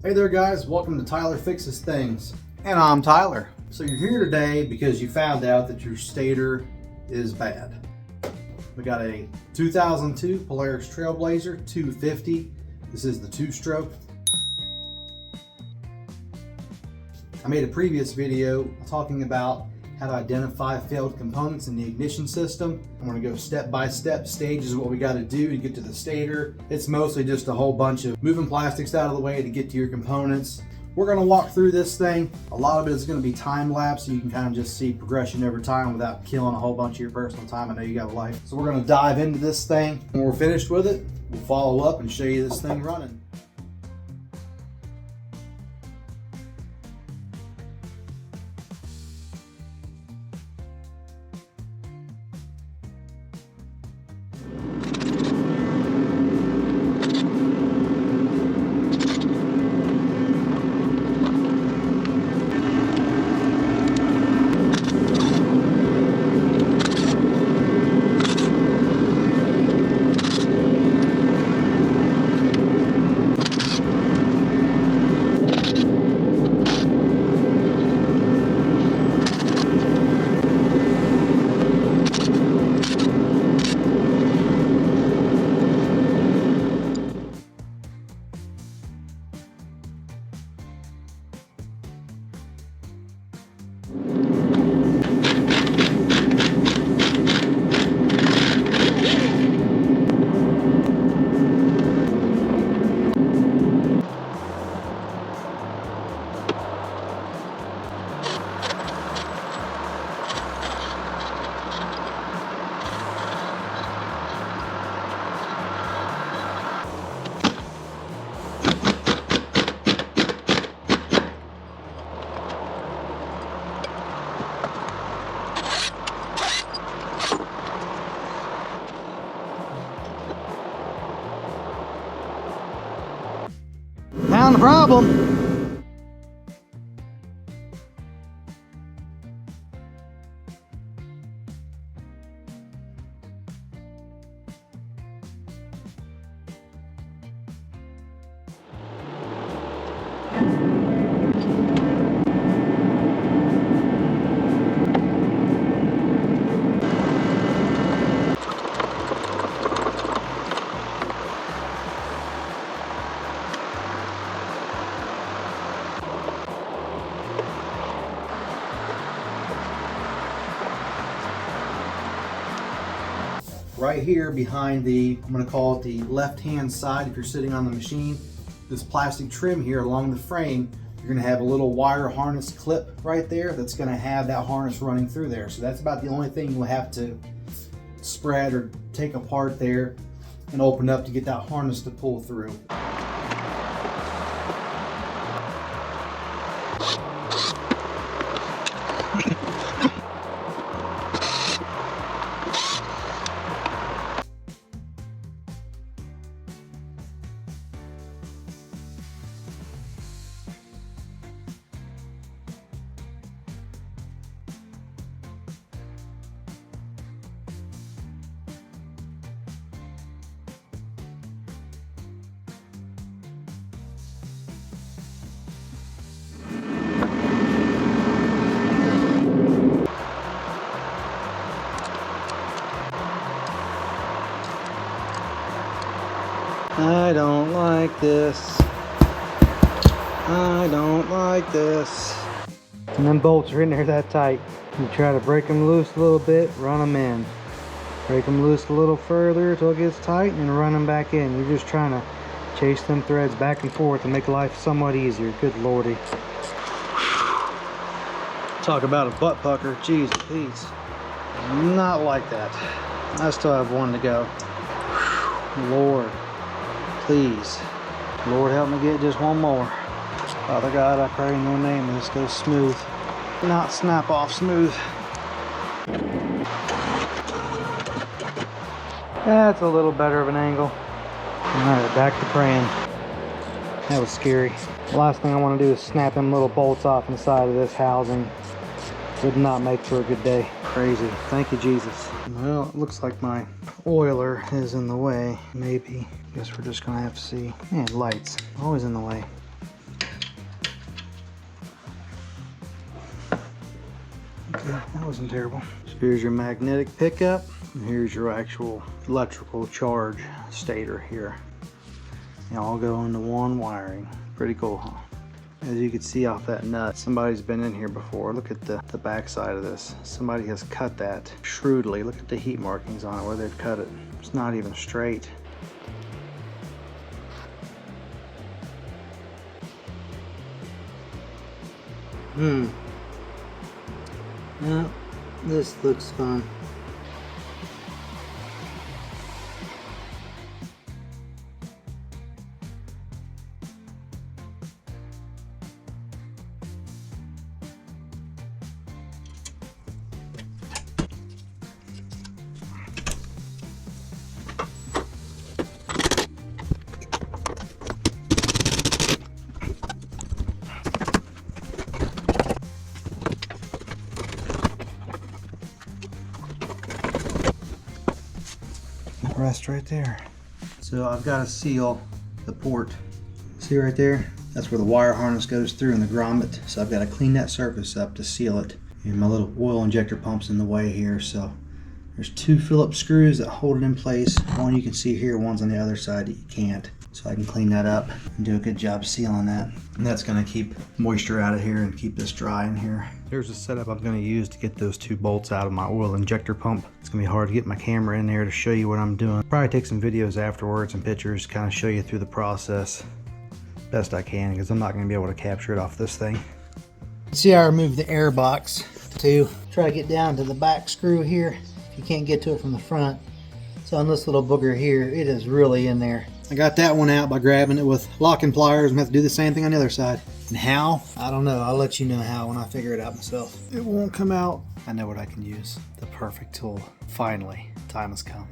Hey there guys, welcome to Tyler Fixes Things. And I'm Tyler. So you're here today because you found out that your stator is bad. We got a 2002 Polaris Trailblazer 250. This is the 2-stroke. I made a previous video talking about how to identify failed components in the ignition system. I'm going to go step by step, stages of what we got to do to get to the stator. It's mostly just a whole bunch of moving plastics out of the way to get to your components. We're going to walk through this thing. A lot of it is going to be time lapse, so you can kind of just see progression over time without killing a whole bunch of your personal time. I know you got a life. So we're going to dive into this thing. When we're finished with it, we'll follow up and show you this thing running. Found the problem. Right here behind the, I'm going to call it the left-hand side if you're sitting on the machine, this plastic trim here along the frame, you're going to have a little wire harness clip right there that's going to have that harness running through there. So that's about the only thing you'll have to spread or take apart there and open up to get that harness to pull through. I don't like this. I don't like this. And them bolts are in there that tight. You try to break them loose a little bit, run them in. Break them loose a little further until it gets tight and run them back in. You're just trying to chase them threads back and forth and make life somewhat easier. Good lordy. Talk about a butt pucker. Jeez, please. Not like that. I still have one to go. Lord. Please, Lord, help me get just one more. Father God, I pray in your name this goes smooth, not snap off smooth. That's a little better of an angle. Alright, back to praying. That was scary. The last thing I want to do is snap them little bolts off inside of this housing. Would not make for a good day. Crazy. Thank you, Jesus. Well, it looks like my oiler is in the way. Maybe. Guess we're just gonna have to see. Man, lights. Always in the way. That wasn't terrible. So here's your magnetic pickup, and here's your actual electrical charge stator here. They all go into one wiring. Pretty cool, huh? As you can see off that nut, somebody's been in here before. Look at the back side of this. Somebody has cut that shrewdly. Look at the heat markings on it where they've cut it. It's not even straight. Yeah, this looks fun. Rest right there. So I've got to seal the port. See right there? That's where the wire harness goes through in the grommet. So I've got to clean that surface up to seal it. And my little oil injector pump's in the way here. So there's 2 Phillips screws that hold it in place. One you can see here, one's on the other side that you can't. So I can clean that up and do a good job sealing that. And that's going to keep moisture out of here and keep this dry in here. There's the setup I'm going to use to get those 2 bolts out of my oil injector pump. It's going to be hard to get my camera in there to show you what I'm doing. Probably take some videos afterwards and pictures, kind of show you through the process best I can, because I'm not going to be able to capture it off this thing. See, I removed the air box to try to get down to the back screw here. If you can't get to it from the front. So on this little booger here, it is really in there. I got that one out by grabbing it with locking pliers. I'm going to have to do the same thing on the other side. And how? I don't know. I'll let you know how when I figure it out myself. It won't come out. I know what I can use. The perfect tool. Finally, time has come.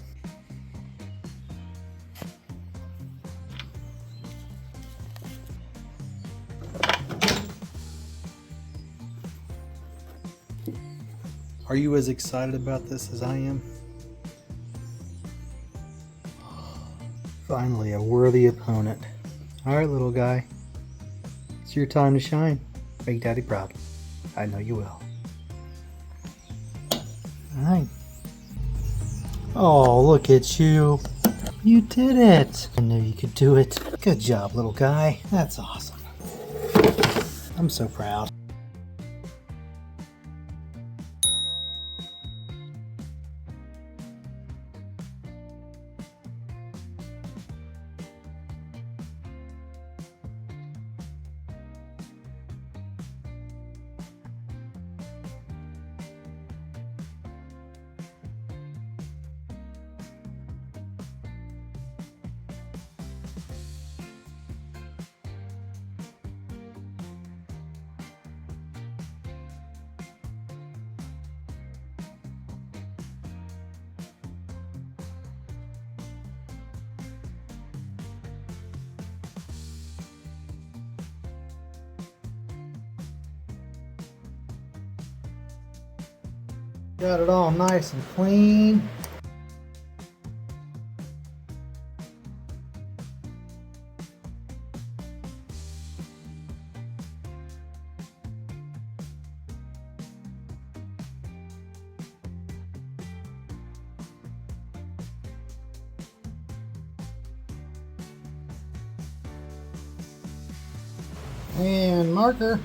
Are you as excited about this as I am? Finally, a worthy opponent. Alright, little guy. It's your time to shine. Make Daddy proud. I know you will. Alright. Oh, look at you. You did it. I knew you could do it. Good job, little guy. That's awesome. I'm so proud. Got it all nice and clean. And marker.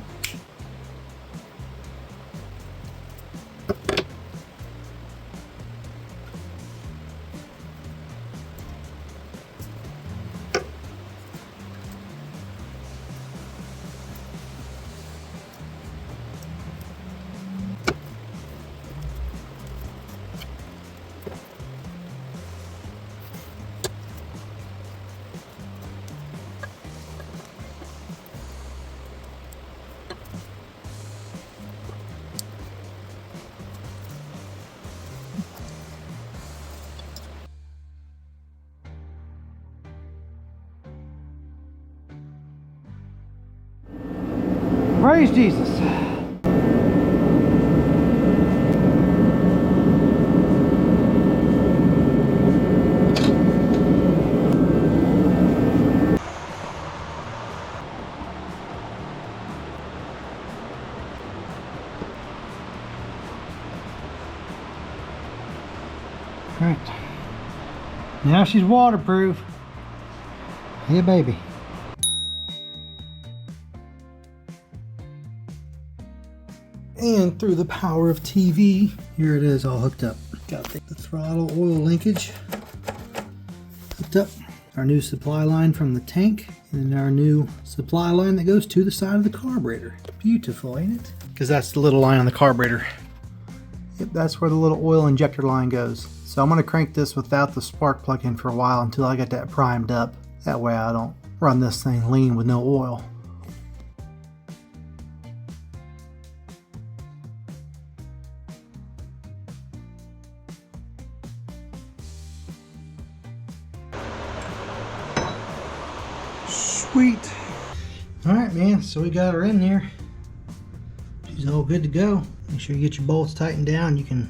Praise Jesus. Right. Now she's waterproof. Yeah, baby. And through the power of TV, here it is all hooked up. Got the throttle oil linkage hooked up. Our new supply line from the tank, and our new supply line that goes to the side of the carburetor. Beautiful, ain't it? Because that's the little line on the carburetor. Yep, that's where the little oil injector line goes. So I'm going to crank this without the spark plug in for a while until I get that primed up. That way I don't run this thing lean with no oil. Sweet. Alright, man, so we got her in there. She's all good to go. Make sure you get your bolts tightened down. You can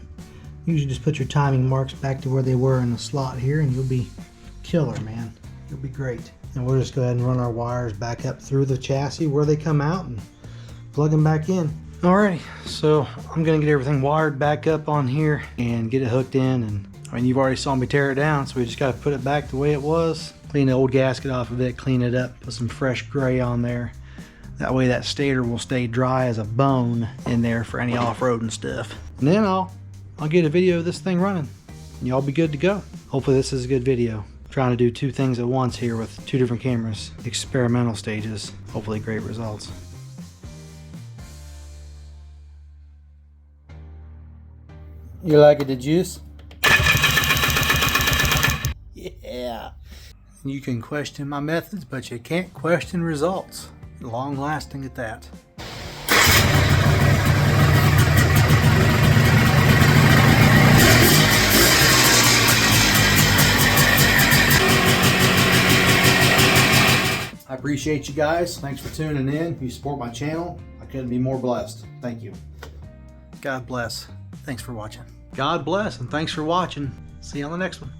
usually just put your timing marks back to where they were in the slot here, and you'll be killer, man. You'll be great. And we'll just go ahead and run our wires back up through the chassis where they come out and plug them back in. Alrighty, so I'm gonna get everything wired back up on here and get it hooked in. And I mean, you've already saw me tear it down, so we just gotta put it back the way it was. Clean the old gasket off of it, clean it up, put some fresh gray on there. That way that stator will stay dry as a bone in there for any off-road and stuff. And then I'll get a video of this thing running. And y'all be good to go. Hopefully this is a good video. I'm trying to do two things at once here with two different cameras. Experimental stages. Hopefully great results. You like it, the juice? Yeah. You can question my methods, but you can't question results. Long lasting at that. I appreciate you guys. Thanks for tuning in. If you support my channel, I couldn't be more blessed. Thank you. God bless. Thanks for watching. God bless and thanks for watching. See you on the next one.